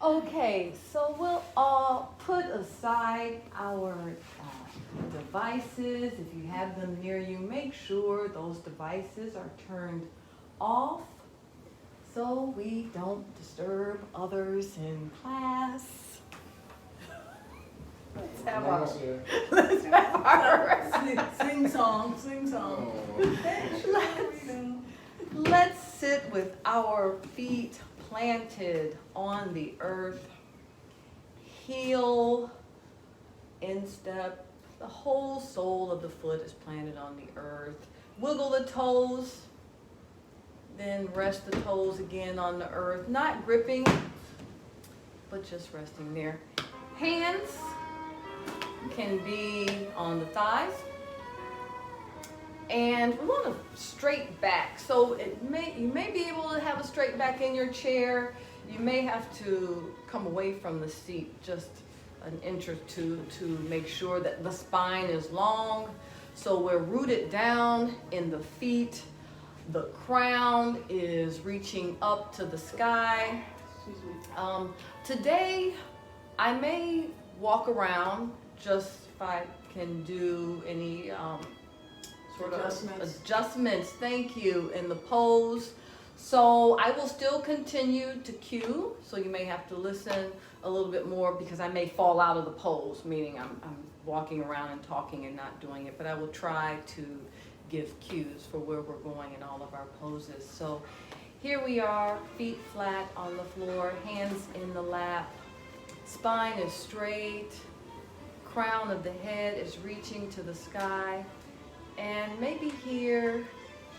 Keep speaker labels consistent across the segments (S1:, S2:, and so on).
S1: Okay, so we'll all put aside our devices. If you have them near you, make sure those devices are turned off so we don't disturb others in class. Let's have our,
S2: Almost there.
S1: let's have our,
S3: Sing song, sing song.
S2: Oh.
S1: let's sit with our feet planted on the earth, heel, instep, the whole sole of the foot is planted on the earth. Wiggle the toes, then rest the toes again on the earth, not gripping, but just resting there. Hands can be on the thighs. And we want a straight back. So you may be able to have a straight back in your chair. You may have to come away from the seat just an inch or two to make sure that the spine is long. So we're rooted down in the feet. The crown is reaching up to the sky. Today, I may walk around just if I can do any sort of adjustments, thank you, in the pose. So I will still continue to cue, so you may have to listen a little bit more because I may fall out of the pose, meaning I'm walking around and talking and not doing it, but I will try to give cues for where we're going in all of our poses. So here we are, feet flat on the floor, hands in the lap, spine is straight, crown of the head is reaching to the sky. And maybe here,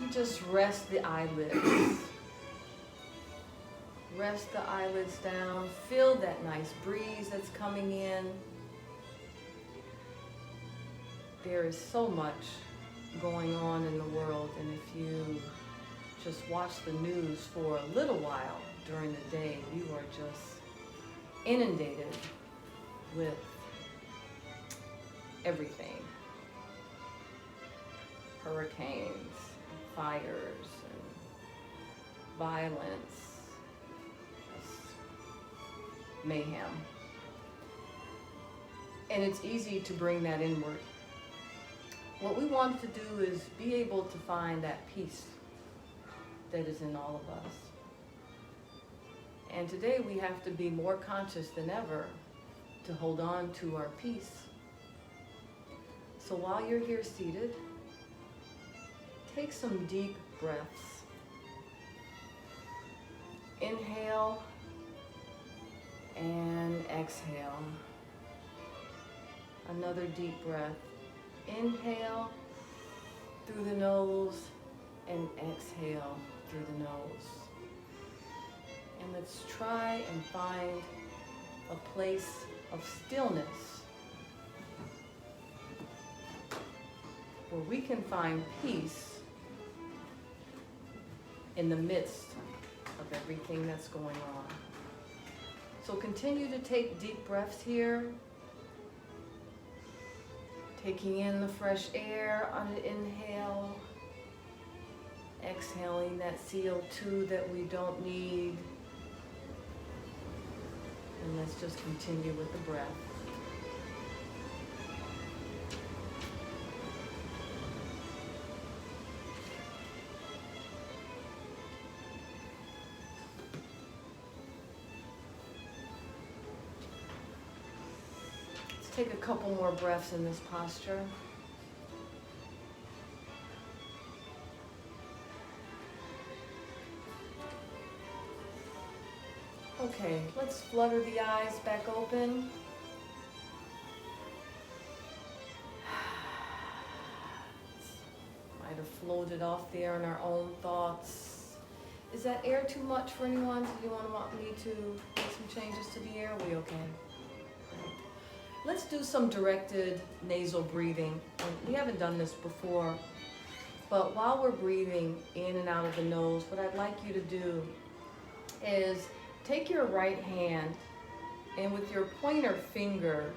S1: you just rest the eyelids. Rest the eyelids down. Feel that nice breeze that's coming in. There is so much going on in the world, and if you just watch the news for a little while during the day, you are just inundated with everything. Hurricanes, fires, and violence, just mayhem. And it's easy to bring that inward. What we want to do is be able to find that peace that is in all of us. And today we have to be more conscious than ever to hold on to our peace. So while you're here seated, take some deep breaths. Inhale and exhale. Another deep breath. Inhale through the nose and exhale through the nose. And let's try and find a place of stillness where we can find peace in the midst of everything that's going on. So continue to take deep breaths here. Taking in the fresh air on an inhale. Exhaling that CO2 that we don't need. And let's just continue with the breath. Take a couple more breaths in this posture. Okay, let's flutter the eyes back open. Might have floated off there in our own thoughts. Is that air too much for anyone? Do you want me to make some changes to the air? Are we okay? Let's do some directed nasal breathing. We haven't done this before, but while we're breathing in and out of the nose, what I'd like you to do is take your right hand and with your pointer finger,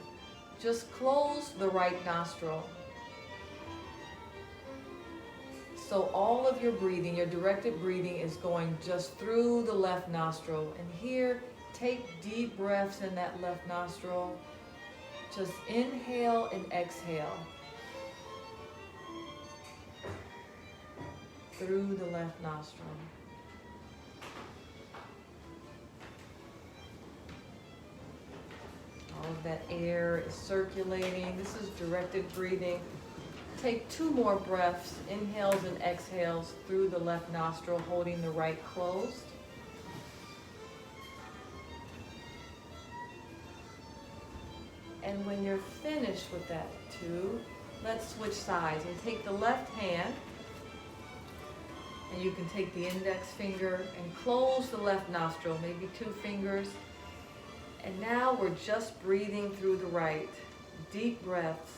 S1: just close the right nostril. So all of your breathing, your directed breathing is going just through the left nostril. And here, take deep breaths in that left nostril. Just inhale and exhale through the left nostril. All of that air is circulating. This is directed breathing. Take 2 more breaths, inhales and exhales through the left nostril, holding the right closed. And when you're finished with that 2, let's switch sides and take the left hand, and you can take the index finger and close the left nostril, maybe 2 fingers. And now we're just breathing through the right. Deep breaths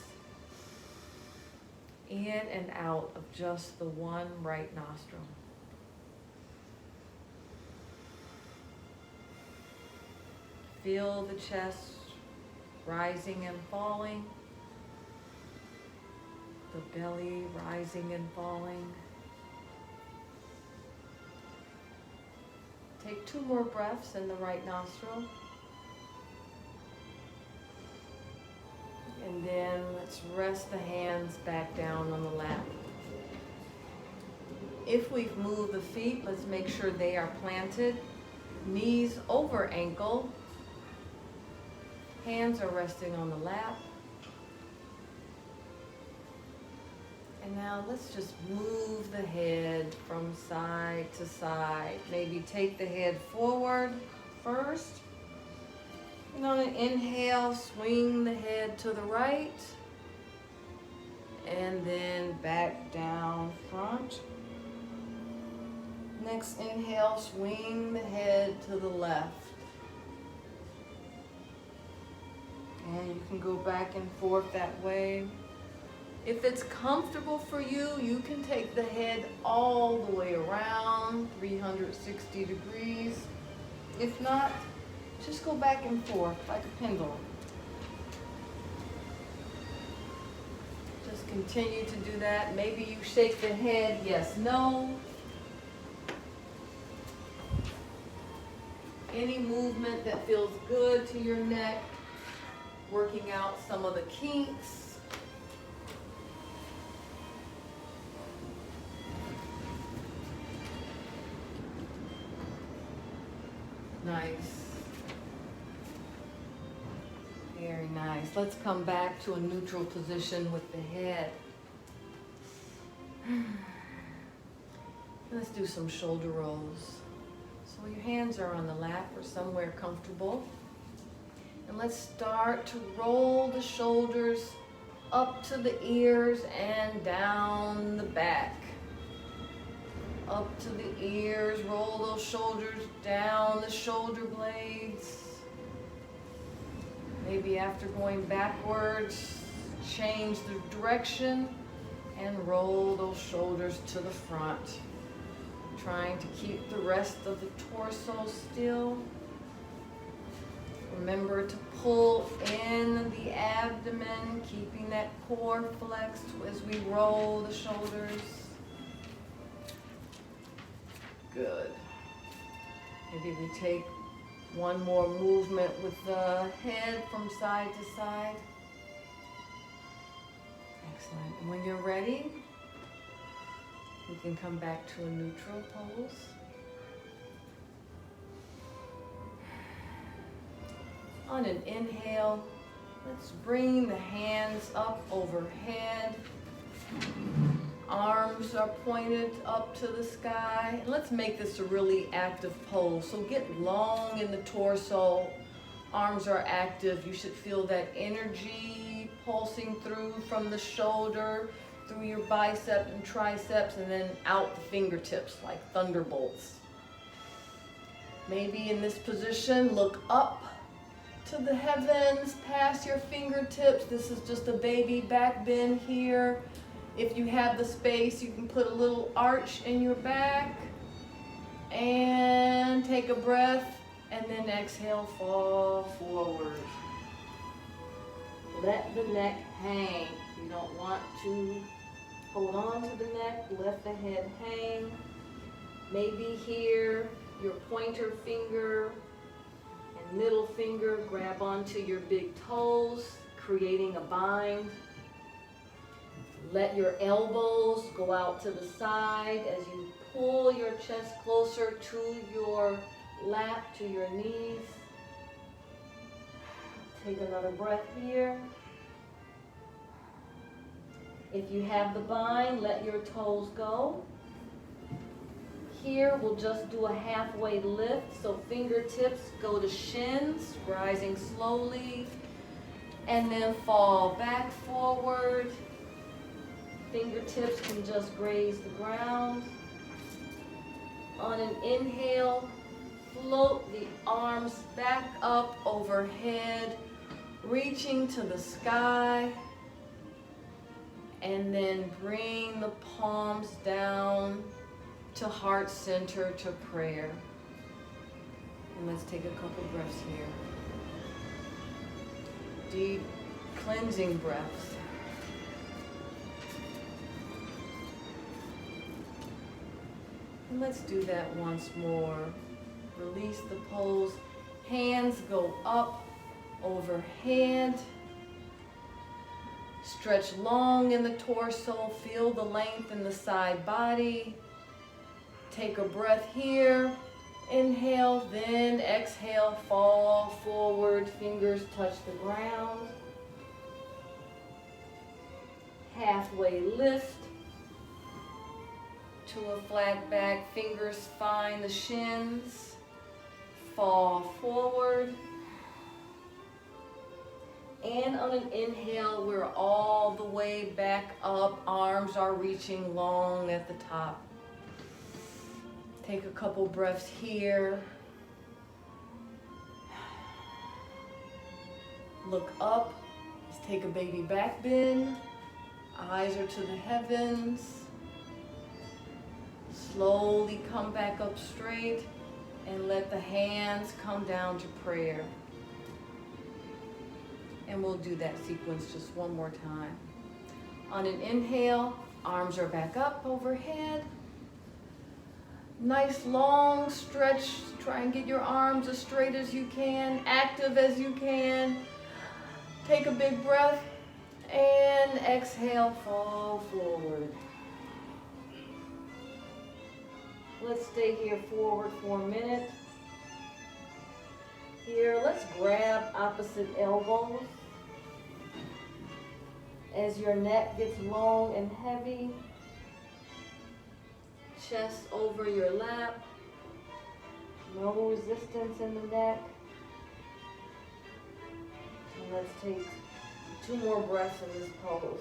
S1: in and out of just the one right nostril. Feel the chest rising and falling, the belly rising and falling. Take 2 more breaths in the right nostril. And then let's rest the hands back down on the lap. If we've moved the feet, let's make sure they are planted. Knees over ankle. Hands are resting on the lap. And now let's just move the head from side to side. Maybe take the head forward first. And on an inhale, swing the head to the right. And then back down front. Next inhale, swing the head to the left. And you can go back and forth that way. If it's comfortable for you, you can take the head all the way around, 360 degrees. If not, just go back and forth like a pendulum. Just continue to do that. Maybe you shake the head, yes, no. Any movement that feels good to your neck, working out some of the kinks. Nice. Very nice. Let's come back to a neutral position with the head. Let's do some shoulder rolls. So your hands are on the lap or somewhere comfortable. And let's start to roll the shoulders up to the ears and down the back. Up to the ears, roll those shoulders down the shoulder blades. Maybe after going backwards, change the direction and roll those shoulders to the front. Trying to keep the rest of the torso still. Remember to pull in the abdomen, keeping that core flexed as we roll the shoulders. Good. Maybe we take one more movement with the head from side to side. Excellent. And when you're ready, we can come back to a neutral pose. On an inhale, let's bring the hands up overhead. Arms are pointed up to the sky. And let's make this a really active pose. So get long in the torso. Arms are active. You should feel that energy pulsing through from the shoulder, through your bicep and triceps, and then out the fingertips like thunderbolts. Maybe in this position, look up to the heavens, past your fingertips. This is just a baby back bend here. If you have the space, you can put a little arch in your back. And take a breath, and then exhale, fall forward. Let the neck hang. You don't want to hold on to the neck, let the head hang. Maybe here, your pointer finger middle finger grab onto your big toes, creating a bind. Let your elbows go out to the side as you pull your chest closer to your lap, to your knees. Take another breath here. If you have the bind, let your toes go. Here, we'll just do a halfway lift, so fingertips go to shins, rising slowly, and then fall back forward. Fingertips can just graze the ground. On an inhale, float the arms back up overhead, reaching to the sky. And then bring the palms down to heart center, to prayer. And let's take a couple breaths here. Deep cleansing breaths. And let's do that once more. Release the pose. Hands go up overhead. Stretch long in the torso, feel the length in the side body. Take a breath here. Inhale, then exhale, fall forward, fingers touch the ground. Halfway lift to a flat back, fingers find the shins, fall forward. And on an inhale, we're all the way back up. Arms are reaching long at the top. Take a couple breaths here. Look up. Let's take a baby back bend. Eyes are to the heavens. Slowly come back up straight and let the hands come down to prayer. And we'll do that sequence just one more time. On an inhale, arms are back up overhead. Nice long stretch. Try and get your arms as straight as you can, active as you can. Take a big breath and exhale, fall forward. Let's stay here forward for a minute. Here, let's grab opposite elbows. As your neck gets long and heavy, chest over your lap, no resistance in the neck. And let's take 2 more breaths in this pose.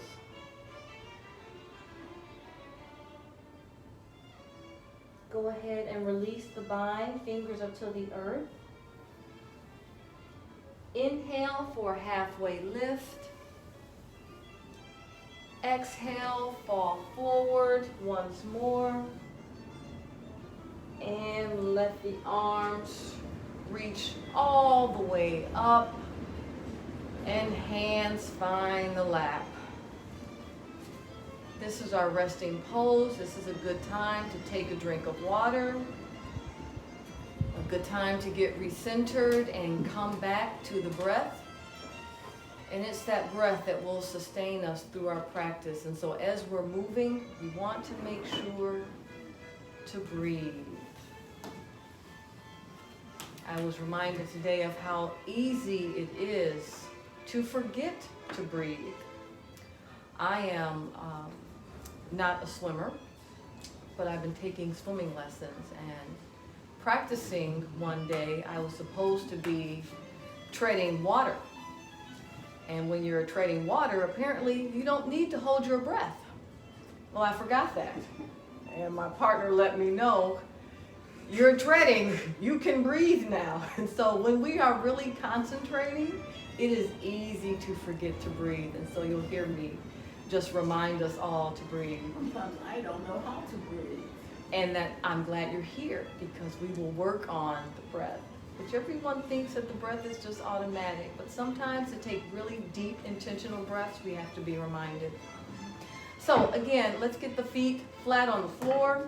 S1: Go ahead and release the bind, fingers up to the earth. Inhale for a halfway lift. Exhale, fall forward once more. And let the arms reach all the way up. And hands find the lap. This is our resting pose. This is a good time to take a drink of water. A good time to get recentered and come back to the breath. And it's that breath that will sustain us through our practice. And so as we're moving, we want to make sure to breathe. I was reminded today of how easy it is to forget to breathe. I am not a swimmer, but I've been taking swimming lessons, and practicing one day I was supposed to be treading water. And when you're treading water, apparently you don't need to hold your breath. Well, I forgot that. And my partner let me know, you're treading, you can breathe now. And so when we are really concentrating, it is easy to forget to breathe. And so you'll hear me just remind us all to breathe.
S3: Sometimes I don't know how to breathe.
S1: And that I'm glad you're here, because we will work on the breath. Which everyone thinks that the breath is just automatic, but sometimes to take really deep, intentional breaths, we have to be reminded. So again, let's get the feet flat on the floor.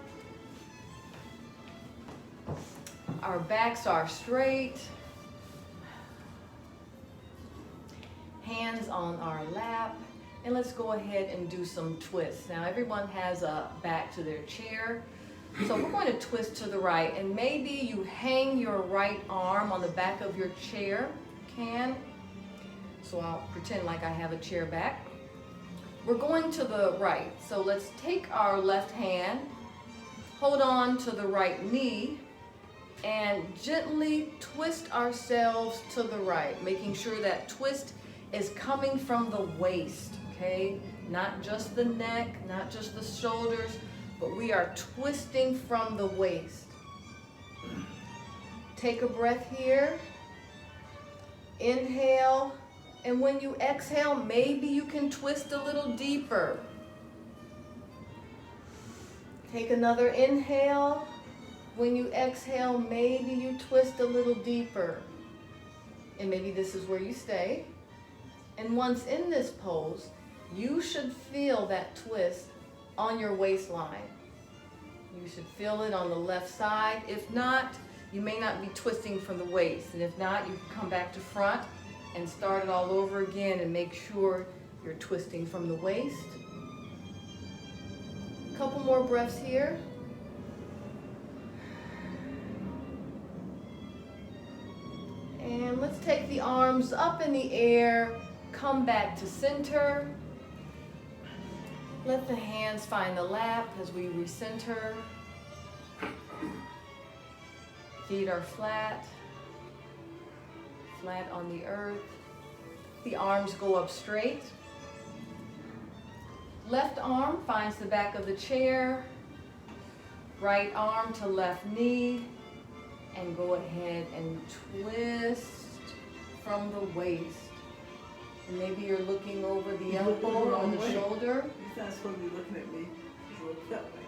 S1: Our backs are straight. hands on our lap, and let's go ahead and do some twists. Now everyone has a back to their chair, so we're going to twist to the right, and maybe you hang your right arm on the back of your chair. You can. So I'll pretend like I have a chair back. We're going to the right, so let's take our left hand, hold on to the right knee, and gently twist ourselves to the right, making sure that twist is coming from the waist, okay? Not just the neck, not just the shoulders, but we are twisting from the waist. Take a breath here. Inhale, and when you exhale, maybe you can twist a little deeper. Take another inhale. When you exhale, maybe you twist a little deeper. And maybe this is where you stay. And once in this pose, you should feel that twist on your waistline. You should feel it on the left side. If not, you may not be twisting from the waist. And if not, you can come back to front and start it all over again and make sure you're twisting from the waist. A couple more breaths here. And let's take the arms up in the air, come back to center. Let the hands find the lap as we recenter. Feet are flat, flat on the earth. The arms go up straight. Left arm finds the back of the chair. Right arm to left knee. And go ahead and twist from the waist. And maybe you're looking over the elbow or the shoulder.
S2: You're not supposed to be looking at me. You look that way.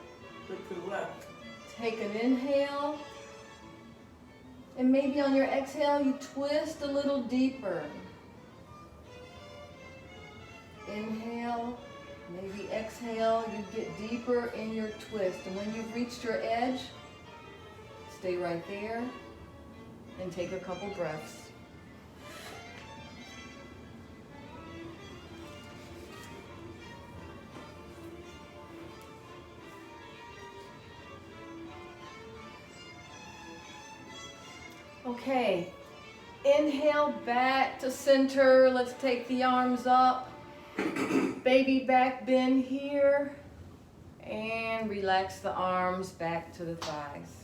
S2: Look to the left.
S1: Take an inhale. And maybe on your exhale, you twist a little deeper. Inhale. Maybe exhale, you get deeper in your twist. And when you've reached your edge, stay right there and take a couple breaths. Okay, inhale back to center. Let's take the arms up. Baby back bend here. And relax the arms back to the thighs.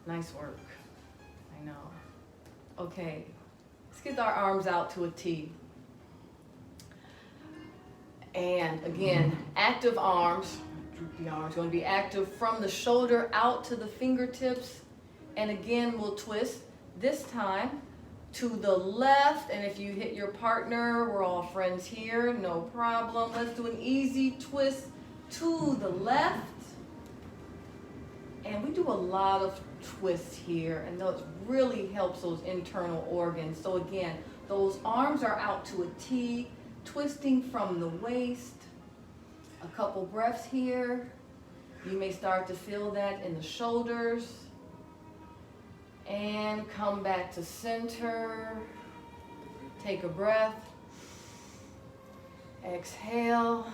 S1: Nice work. I know. Okay, let's get our arms out to a T. And again, active arms. The arms going to be active from the shoulder out to the fingertips. And again, we'll twist this time to the left. And if you hit your partner, we're all friends here, no problem. Let's do an easy twist to the left. And we do a lot of twists here, and those really helps those internal organs. So again, those arms are out to a T, twisting from the waist. A couple breaths here. You may start to feel that in the shoulders. And come back to center. Take a breath. Exhale.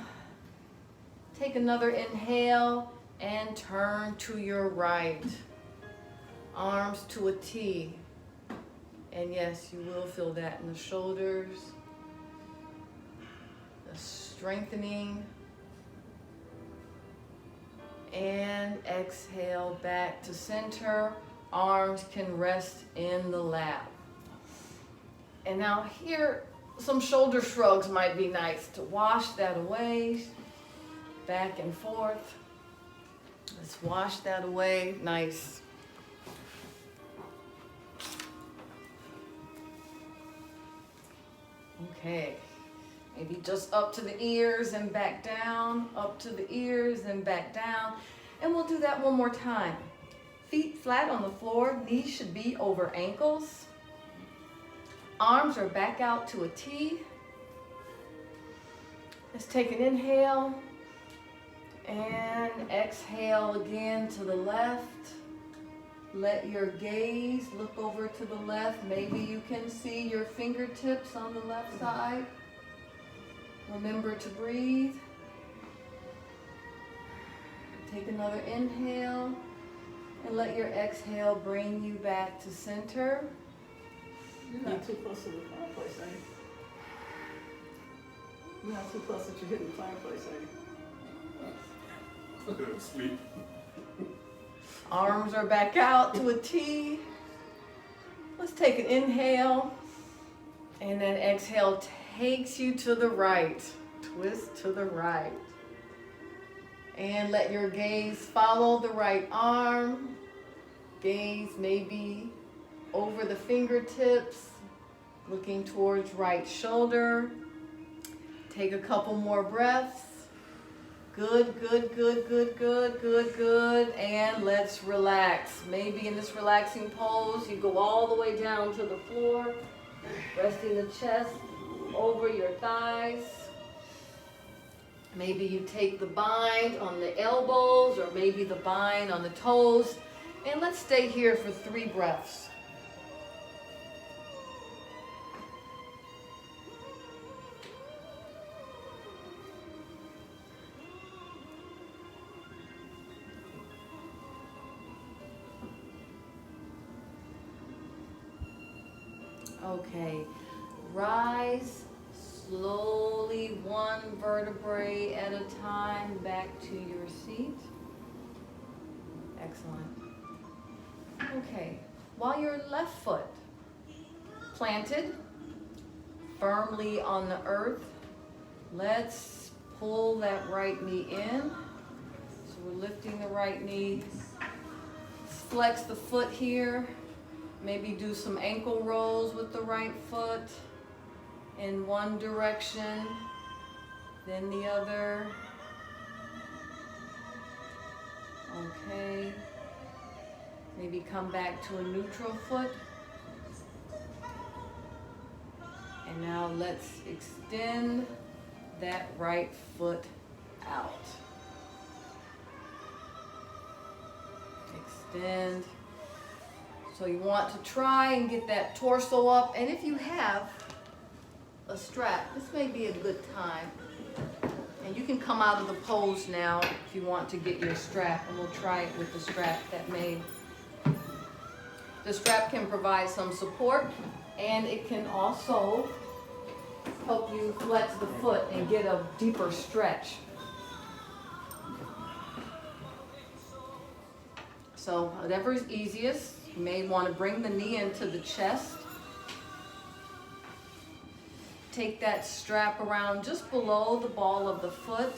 S1: Take another inhale and turn to your right. Arms to a T. And yes, you will feel that in the shoulders. The strengthening. And exhale back to center. Arms can rest in the lap. And now here, some shoulder shrugs might be nice to wash that away. Back and forth. Let's wash that away. Nice. Okay. Maybe just up to the ears and back down. Up to the ears and back down. And we'll do that one more time. Feet flat on the floor. Knees should be over ankles. Arms are back out to a T. Let's take an inhale. And exhale again to the left. Let your gaze look over to the left. Maybe you can see your fingertips on the left side. Remember to breathe. Take another inhale and let your exhale bring you back to center.
S2: You're not too close to the fireplace, are you? You're not too close that you're hitting the fireplace, are you?
S4: Sweet.
S1: Arms are back out to a T. Let's take an inhale. And then exhale takes you to the right. Twist to the right. And let your gaze follow the right arm. Gaze maybe over the fingertips, looking towards right shoulder. Take a couple more breaths. Good, good, good, good, good, good, good. And let's relax. Maybe in this relaxing pose, you go all the way down to the floor, resting the chest over your thighs. Maybe you take the bind on the elbows or maybe the bind on the toes. And let's stay here for 3 breaths. Okay, rise slowly, 1 vertebrae at a time, back to your seat. Excellent. Okay, while your left foot planted firmly on the earth, let's pull that right knee in. So we're lifting the right knee. Flex the foot here. Maybe do some ankle rolls with the right foot in one direction, then the other. Okay. Maybe come back to a neutral foot. And now let's extend that right foot out. Extend. So you want to try and get that torso up, and if you have a strap, this may be a good time. And you can come out of the pose now if you want to get your strap, and we'll try it with the strap that made. The strap can provide some support, and it can also help you flex the foot and get a deeper stretch. So whatever is easiest. You may want to bring the knee into the chest. Take that strap around just below the ball of the foot.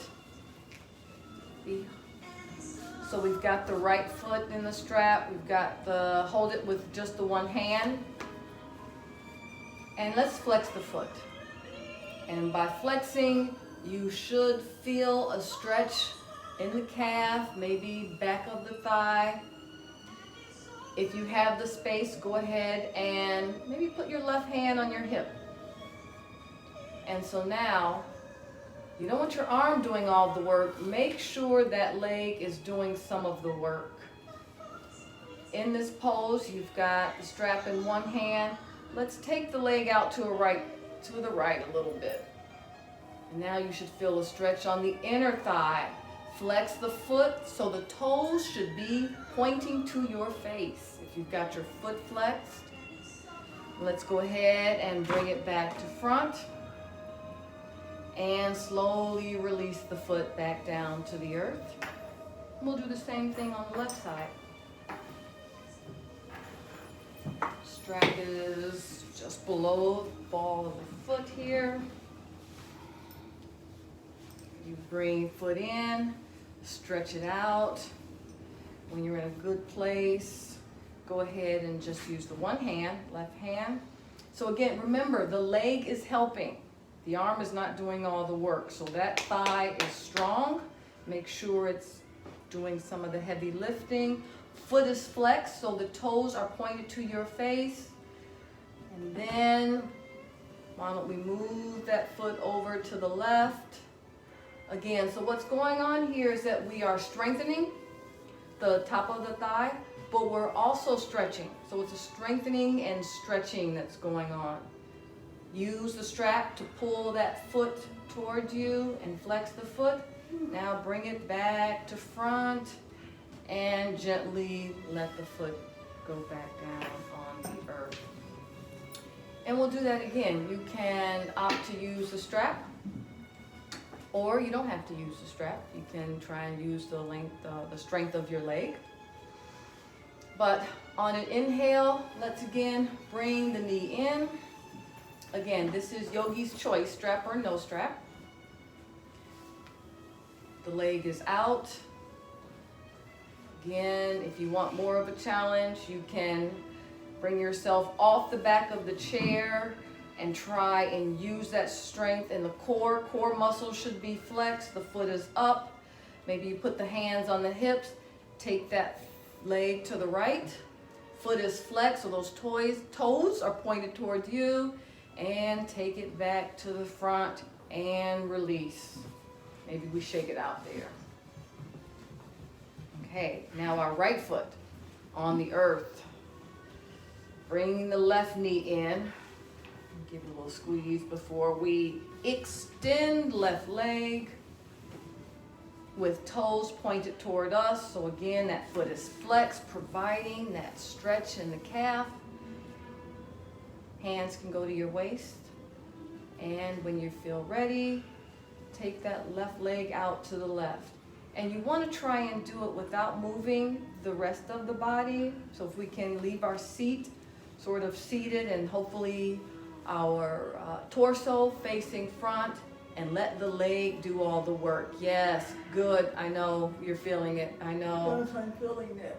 S1: So we've got the right foot in the strap. We've got the, hold it with just the one hand. And let's flex the foot. And by flexing, you should feel a stretch in the calf, maybe back of the thigh. If you have the space, go ahead and maybe put your left hand on your hip. And so now, you don't want your arm doing all the work. Make sure that leg is doing some of the work. In this pose, you've got the strap in one hand. Let's take the leg out to the right a little bit. And now you should feel a stretch on the inner thigh. Flex the foot so the toes should be pointing to your face. If you've got your foot flexed, let's go ahead and bring it back to front. And slowly release the foot back down to the earth. And we'll do the same thing on the left side. Strap is just below the ball of the foot here. You bring foot in, stretch it out. When you're in a good place, go ahead and just use the one hand, left hand. So again, remember, the leg is helping. The arm is not doing all the work. So that thigh is strong. Make sure it's doing some of the heavy lifting. Foot is flexed, so the toes are pointed to your face. And then, why don't we move that foot over to the left. Again, so what's going on here is that we are strengthening the top of the thigh, but we're also stretching. So it's a strengthening and stretching that's going on. Use the strap to pull that foot towards you and flex the foot. Now bring it back to front and gently let the foot go back down on the earth. And we'll do that again. You can opt to use the strap, or you don't have to use the strap. You can try and use the length, the strength of your leg. But on an inhale, let's again bring the knee in. Again, this is yogi's choice, strap or no strap. The leg is out. Again, if you want more of a challenge, you can bring yourself off the back of the chair and try and use that strength in the core. Core muscles should be flexed. The foot is up. Maybe you put the hands on the hips. Take that leg to the right. Foot is flexed, so those toes are pointed towards you. And take it back to the front and release. Maybe we shake it out there. Okay, now our right foot on the earth. Bring the left knee in. Give it a little squeeze before we extend left leg with toes pointed toward us. So again, that foot is flexed, providing that stretch in the calf. Hands can go to your waist. And when you feel ready, take that left leg out to the left. And you want to try and do it without moving the rest of the body. So if we can leave our seat sort of seated and hopefully our torso facing front, and let the leg do all the work. Yes, good. I know you're feeling it. I know.
S3: Yes, I'm feeling it.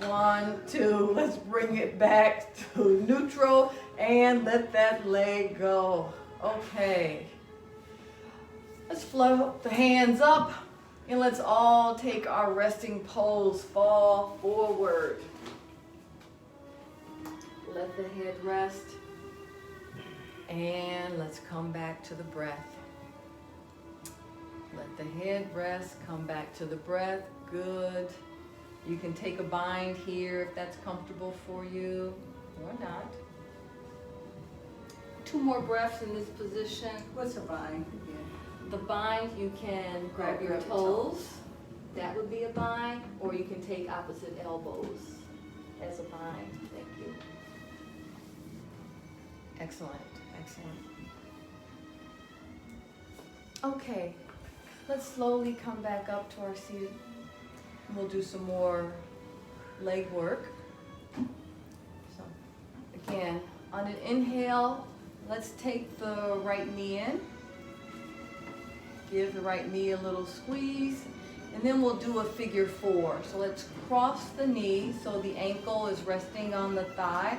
S1: 1, 2, let's bring it back to neutral and let that leg go. Okay. Let's float the hands up and let's all take our resting pose, fall forward. Let the head rest and let's come back to the breath. Let the head rest, come back to the breath. Good. You can take a bind here if that's comfortable for you, or not. 2 more breaths in this position.
S3: What's a bind again?
S1: The bind, you can grab your toes. That would be a bind, or you can take opposite elbows as a bind. Thank you. Excellent, excellent. Okay, let's slowly come back up to our seat. We'll do some more leg work. So again, on an inhale, let's take the right knee in. Give the right knee a little squeeze. And then we'll do a figure 4. So let's cross the knee so the ankle is resting on the thigh.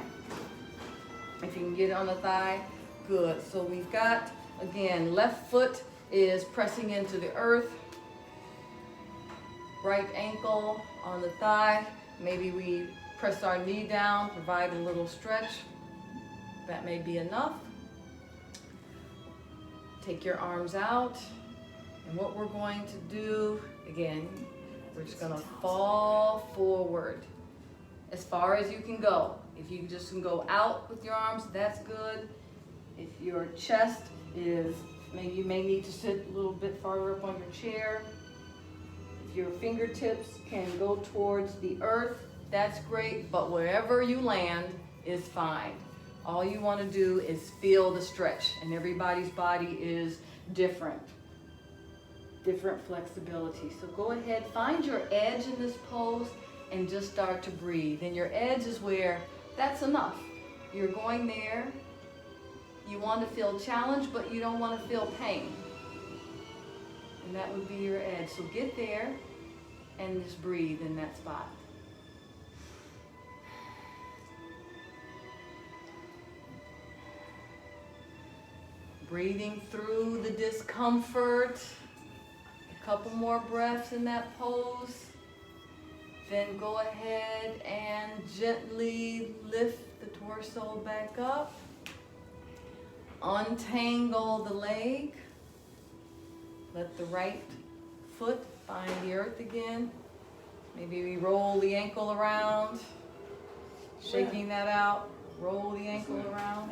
S1: If you can get it on the thigh, good. So we've got, again, left foot is pressing into the earth. Right ankle on the thigh. Maybe we press our knee down, provide a little stretch. That may be enough. Take your arms out. And what we're going to do, again, we're just going to fall forward as far as you can go. If you just can go out with your arms, that's good. If your chest is, maybe you may need to sit a little bit farther up on your chair. If your fingertips can go towards the earth, that's great, but wherever you land is fine. All you want to do is feel the stretch, and everybody's body is different flexibility. So go ahead, find your edge in this pose and just start to breathe. And your edge is where that's enough. You're going there. You want to feel challenge, but you don't want to feel pain. And that would be your edge. So get there and just breathe in that spot. Breathing through the discomfort. A couple more breaths in that pose. Then go ahead and gently lift the torso back up. Untangle the leg. Let the right foot find the earth again. Maybe we roll the ankle around, shaking that out, roll the ankle around.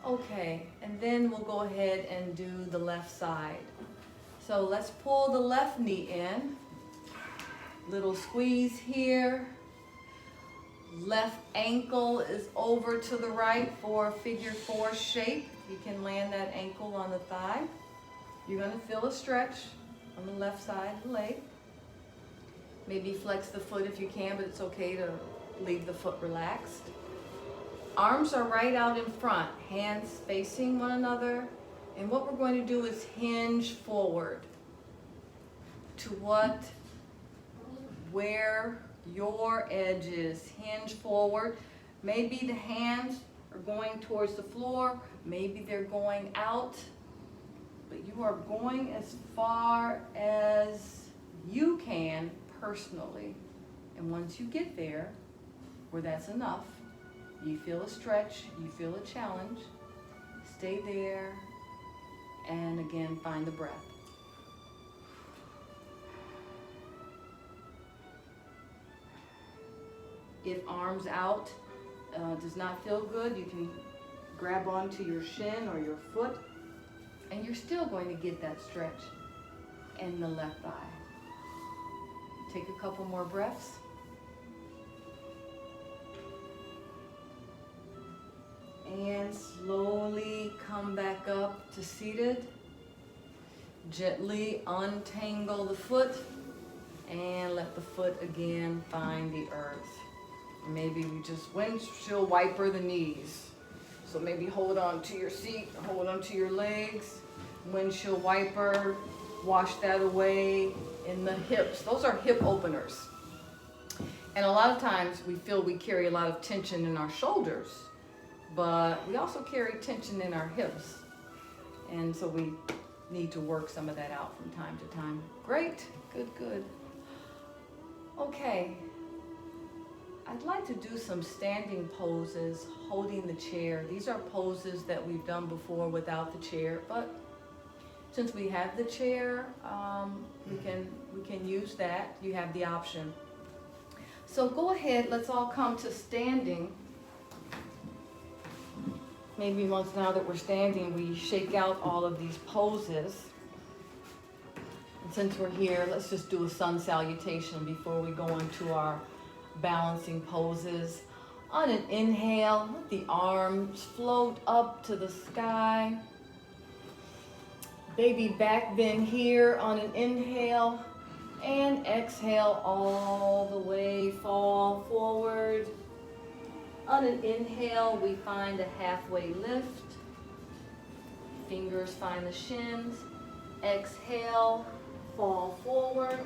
S1: Okay, and then we'll go ahead and do the left side. So let's pull the left knee in. Little squeeze here. Left ankle is over to the right for a figure 4 shape. You can land that ankle on the thigh. You're gonna feel a stretch on the left side of the leg. Maybe flex the foot if you can, but it's okay to leave the foot relaxed. Arms are right out in front, hands facing one another. And what we're going to do is hinge forward to where your edge is. Hinge forward. Maybe the hands are going towards the floor, maybe they're going out, but you are going as far as you can personally. And once you get there, where that's enough, you feel a stretch, you feel a challenge, stay there, and again, find the breath. If arms out does not feel good, you can grab onto your shin or your foot, and you're still going to get that stretch in the left thigh. Take a couple more breaths. And slowly come back up to seated. Gently untangle the foot and let the foot again find the earth. Maybe we just windshield wiper the knees. So maybe hold on to your seat, hold on to your legs. Windshield wiper, wash that away in the hips. Those are hip openers. And a lot of times we feel we carry a lot of tension in our shoulders, but we also carry tension in our hips. And so we need to work some of that out from time to time. Great, good, good. Okay, I'd like to do some standing poses, holding the chair. These are poses that we've done before without the chair, but since we have the chair, we can use that. You have the option. So go ahead, let's all come to standing. Maybe once now that we're standing, we shake out all of these poses. And since we're here, let's just do a sun salutation before we go into our balancing poses. On an inhale, let the arms float up to the sky. Baby back bend here on an inhale, and exhale all the way, fall forward. On an inhale, we find a halfway lift. Fingers find the shins. Exhale, fall forward.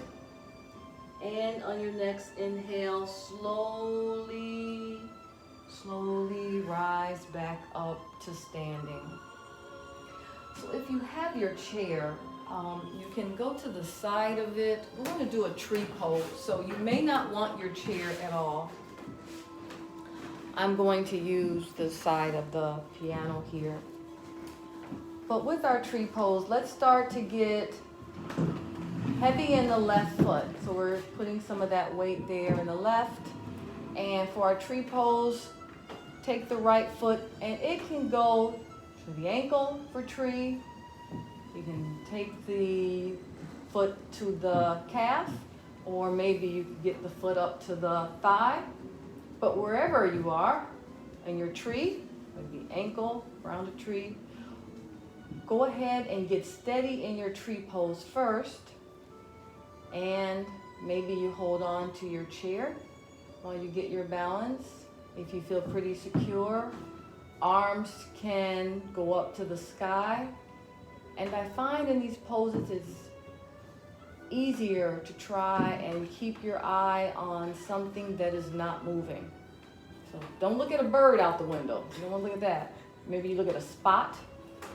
S1: And on your next inhale, slowly rise back up to standing. So if you have your chair, you can go to the side of it. We're going to do a tree pose, so you may not want your chair at all. I'm going to use the side of the piano here. But with our tree pose, let's start to get heavy in the left foot. So we're putting some of that weight there in the left. And for our tree pose, take the right foot, and it can go to the ankle for tree. You can take the foot to the calf, or maybe you can get the foot up to the thigh. But wherever you are in your tree, maybe ankle around a tree, go ahead and get steady in your tree pose first. And maybe you hold on to your chair while you get your balance. If you feel pretty secure, arms can go up to the sky. And I find in these poses it's easier to try and keep your eye on something that is not moving. So don't look at a bird out the window. You don't want to look at that. Maybe you look at a spot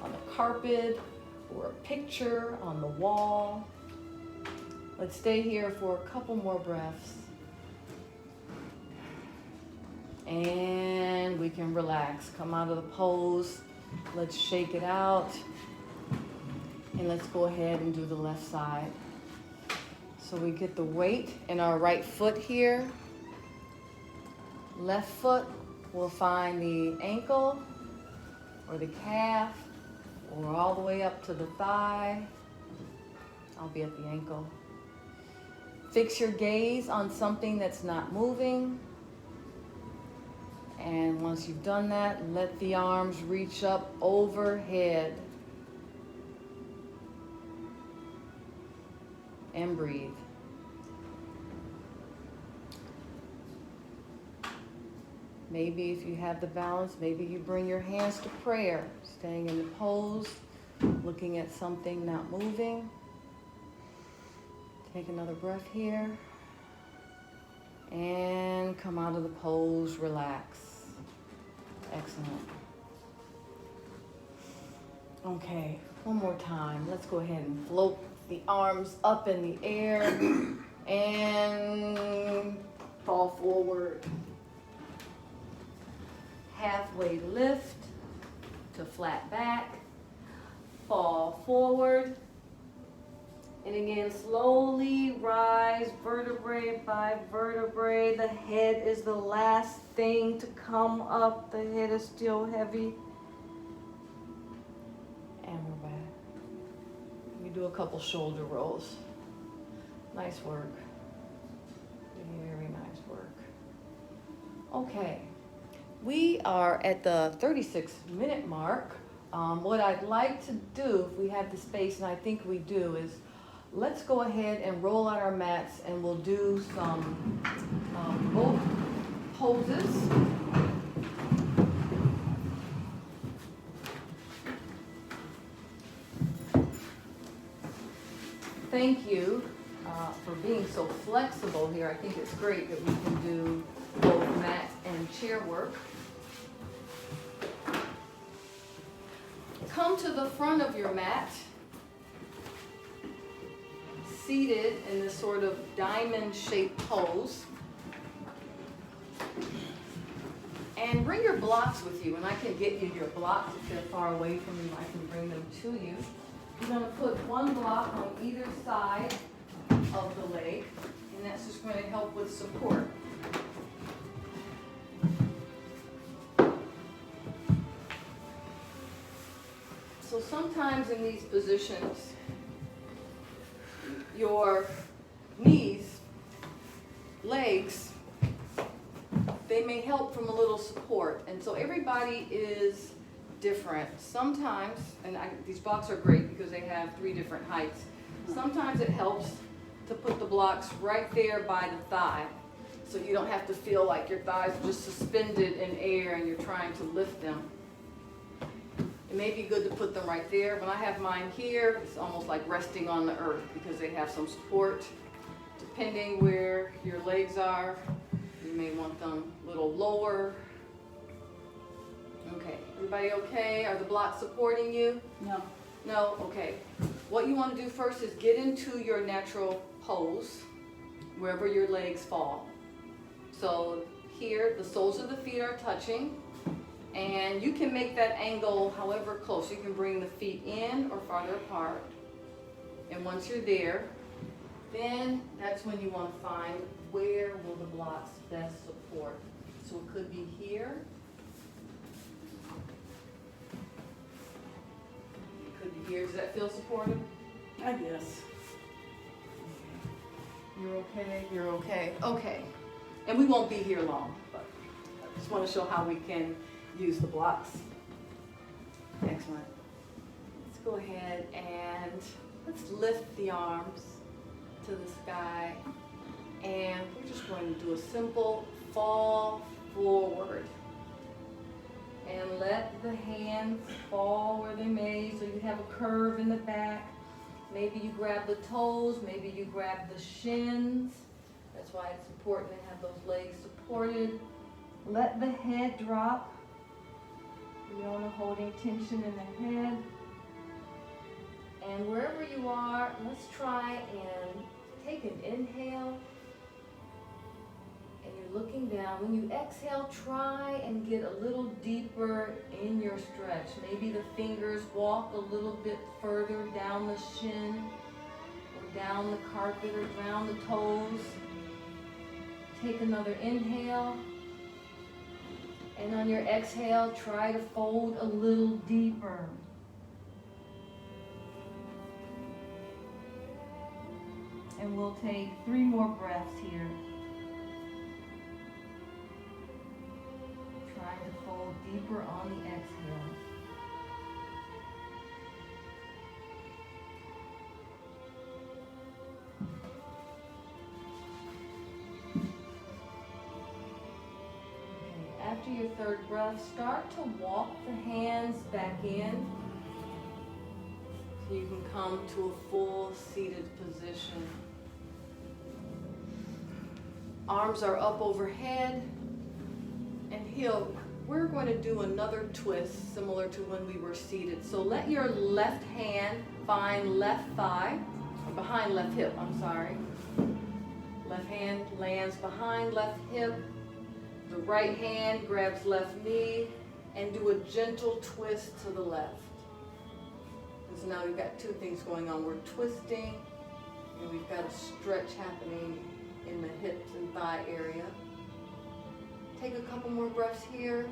S1: on the carpet or a picture on the wall. Let's stay here for a couple more breaths. And we can relax. Come out of the pose. Let's shake it out. And let's go ahead and do the left side. So we get the weight in our right foot here. Left foot will find the ankle or the calf or all the way up to the thigh. I'll be at the ankle. Fix your gaze on something that's not moving. And once you've done that, let the arms reach up overhead. And breathe. Maybe if you have the balance, maybe you bring your hands to prayer, staying in the pose, looking at something not moving. Take another breath here. And come out of the pose, relax. Excellent. Okay, one more time. Let's go ahead and float the arms up in the air and fall forward. Halfway lift to flat back, fall forward, and again slowly rise vertebrae by vertebrae. The head is the last thing to come up. The head is still heavy. And we're back. We do a couple shoulder rolls. Nice work. Very nice work. Okay. We are at the 36-minute mark. What I'd like to do, if we have the space, and I think we do, is let's go ahead and roll out our mats and we'll do some both poses. Thank you for being so flexible here. I think it's great that we can do both mat and chair work. Come to the front of your mat, seated in this sort of diamond-shaped pose. And bring your blocks with you, and I can get you your blocks if they're far away from you. I can bring them to you. You're going to put one block on either side of the leg, and that's just going to help with support. So sometimes in these positions, your knees, legs, they may help from a little support. And so everybody is different. Sometimes, and these blocks are great because they have 3 different heights. Sometimes it helps to put the blocks right there by the thigh, so you don't have to feel like your thighs are just suspended in air and you're trying to lift them. It may be good to put them right there. When I have mine here, it's almost like resting on the earth because they have some support. Depending where your legs are, you may want them a little lower. Okay, everybody okay? Are the blocks supporting you?
S3: No.
S1: No? Okay. What you want to do first is get into your natural pose, wherever your legs fall. So here, the soles of the feet are touching. And you can make that angle however close. You can bring the feet in or farther apart. And once you're there, then that's when you want to find where will the blocks best support. So it could be here. It could be here. Does that feel supported?
S3: I guess.
S1: You're okay? You're okay. Okay. And we won't be here long, but I just want to show how we can use the blocks. Excellent. Let's go ahead and let's lift the arms to the sky. And we're just going to do a simple fall forward. And let the hands fall where they may, so you have a curve in the back. Maybe you grab the toes, maybe you grab the shins. That's why it's important to have those legs supported. Let the head drop. You know, holding tension in the head. And wherever you are, let's try and take an inhale. And you're looking down. When you exhale, try and get a little deeper in your stretch. Maybe the fingers walk a little bit further down the shin. Or down the carpet or down the toes. Take another inhale. And on your exhale, try to fold a little deeper. And we'll take 3 more breaths here. Trying to fold deeper on the exhale. Okay, after your 3rd breath, start to walk the hands back in. So you can come to a full seated position. Arms are up overhead, and we're going to do another twist similar to when we were seated. So let your left hand find left thigh, or behind left hip, I'm sorry. Left hand lands behind left hip. The right hand grabs left knee, and do a gentle twist to the left. So now we've got 2 things going on. We're twisting, and we've got a stretch happening in the hips and thigh area. Take a couple more breaths here.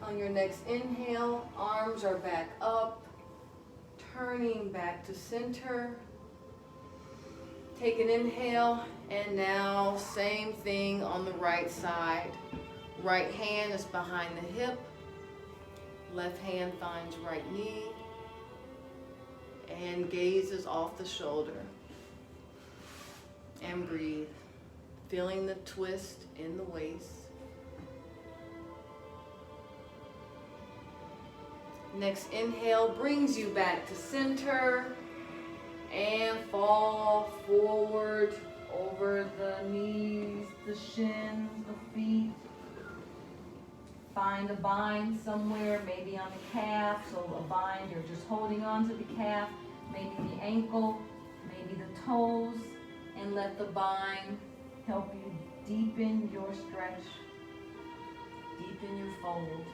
S1: On your next inhale, arms are back up, turning back to center. Take an inhale, and now same thing on the right side. Right hand is behind the hip. Left hand finds right knee. And gaze is off the shoulder. And breathe, feeling the twist in the waist. Next inhale brings you back to center and fall forward over the knees, the shins, the feet. Find a bind somewhere, maybe on the calf, so a bind, you're just holding on to the calf, maybe the ankle, maybe the toes. And let the bind help you deepen your stretch, deepen your fold,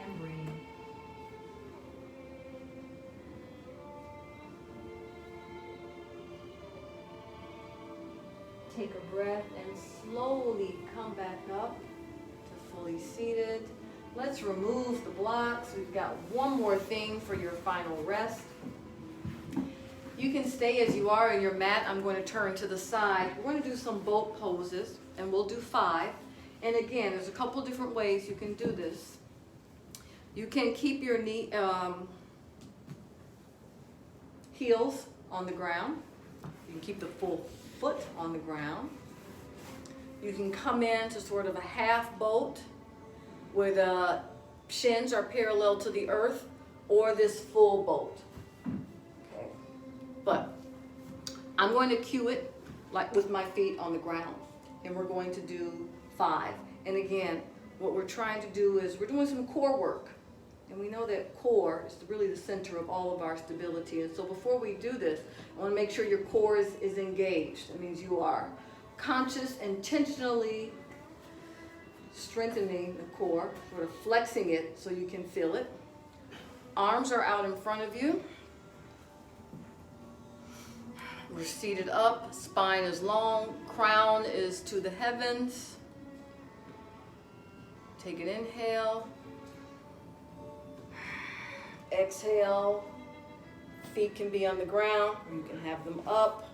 S1: and breathe. Take a breath and slowly come back up to fully seated. Let's remove the blocks. We've got one more thing for your final rest. You can stay as you are in your mat. I'm going to turn to the side. We're going to do some boat poses, and we'll do 5. And again, there's a couple different ways you can do this. You can keep your heels on the ground. You can keep the full foot on the ground. You can come in to sort of a half boat where the shins are parallel to the earth, or this full boat. But I'm going to cue it like with my feet on the ground, and we're going to do 5. And again, what we're trying to do is we're doing some core work, and we know that core is really the center of all of our stability. And so before we do this, I want to make sure your core is engaged. That means you are conscious, intentionally strengthening the core, sort of flexing it so you can feel it. Arms are out in front of you. We're seated up, spine is long, crown is to the heavens. Take an inhale. Exhale. Feet can be on the ground, or you can have them up,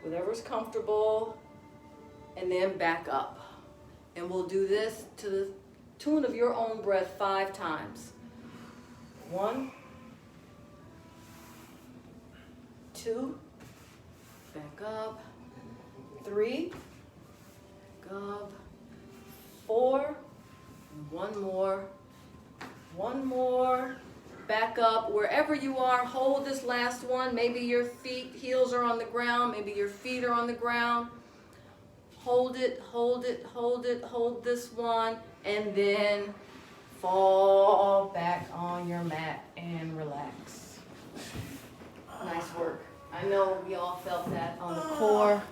S1: whatever's comfortable. And then back up. And we'll do this to the tune of your own breath 5 times. 1, 2, back up, 3, back up, 4, 1 more, back up. Wherever you are, hold this last one. Maybe your heels are on the ground, maybe your feet are on the ground. Hold it, hold it, hold it, hold this one, and then fall back on your mat and relax. Nice work. I know we all felt that on the core.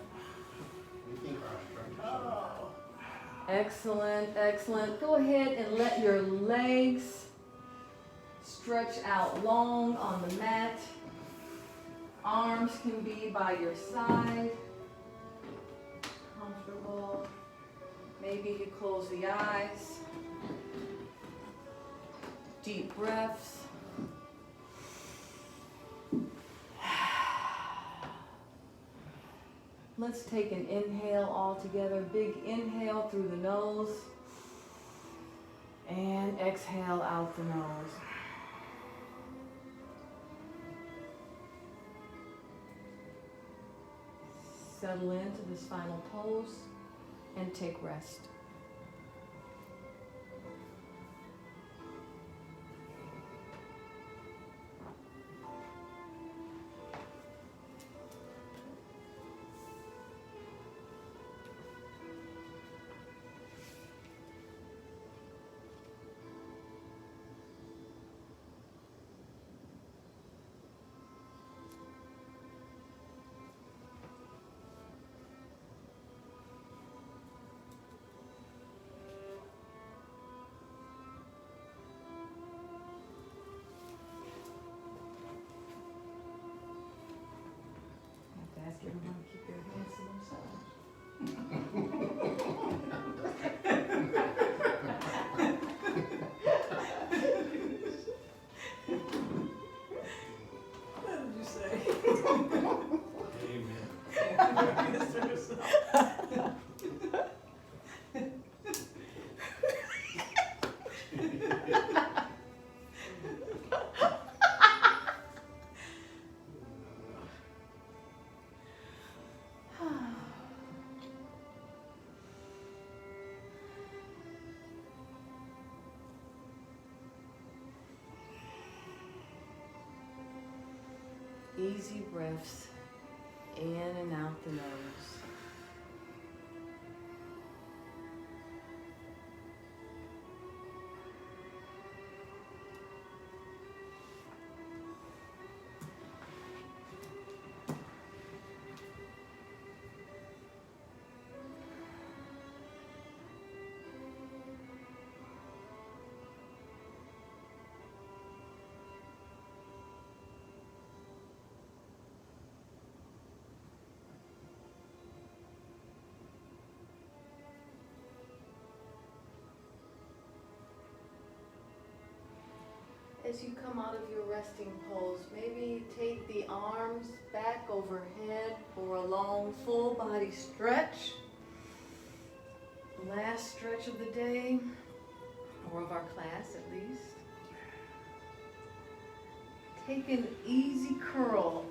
S1: Excellent, excellent. Go ahead and let your legs stretch out long on the mat. Arms can be by your side. Comfortable. Maybe you close the eyes. Deep breaths. Let's take an inhale all together. Big inhale through the nose. And exhale out the nose. Settle into this final pose and take rest. Ask everyone to keep their hands to themselves.
S2: What did you say?
S4: Amen.
S2: Yes, sir.
S1: Easy breaths in and out the nose. As you come out of your resting pose, maybe take the arms back overhead for a long full body stretch. Last stretch of the day, or of our class at least. Take an easy curl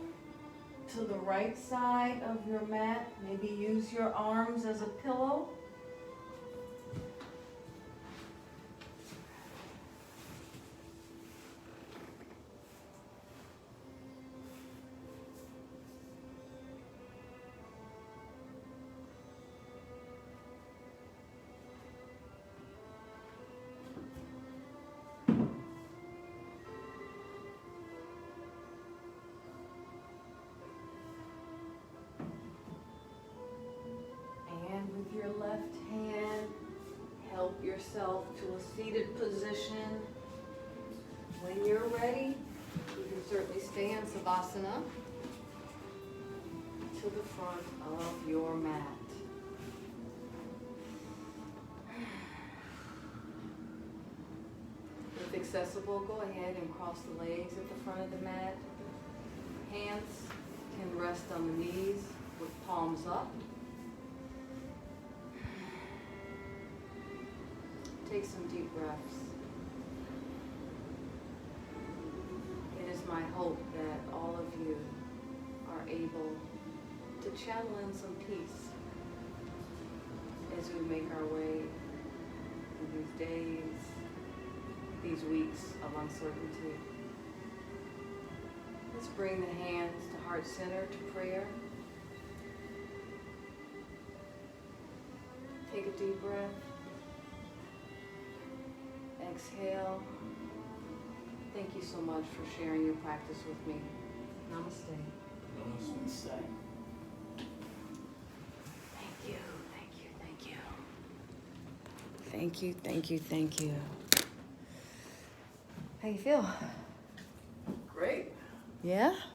S1: to the right side of your mat. Maybe use your arms as a pillow. With your left hand, help yourself to a seated position. When you're ready, you can certainly stay in Savasana to the front of your mat. If accessible, go ahead and cross the legs at the front of the mat. Hands can rest on the knees with palms up. Take some deep breaths. It is my hope that all of you are able to channel in some peace as we make our way through these days, these weeks of uncertainty. Let's bring the hands to heart center to prayer. Take a deep breath. Exhale. Thank you so much for sharing your practice with me. Namaste.
S2: Namaste.
S1: Thank you, thank you, thank you. Thank you, thank you, thank you. How you feel?
S2: Great.
S1: Yeah?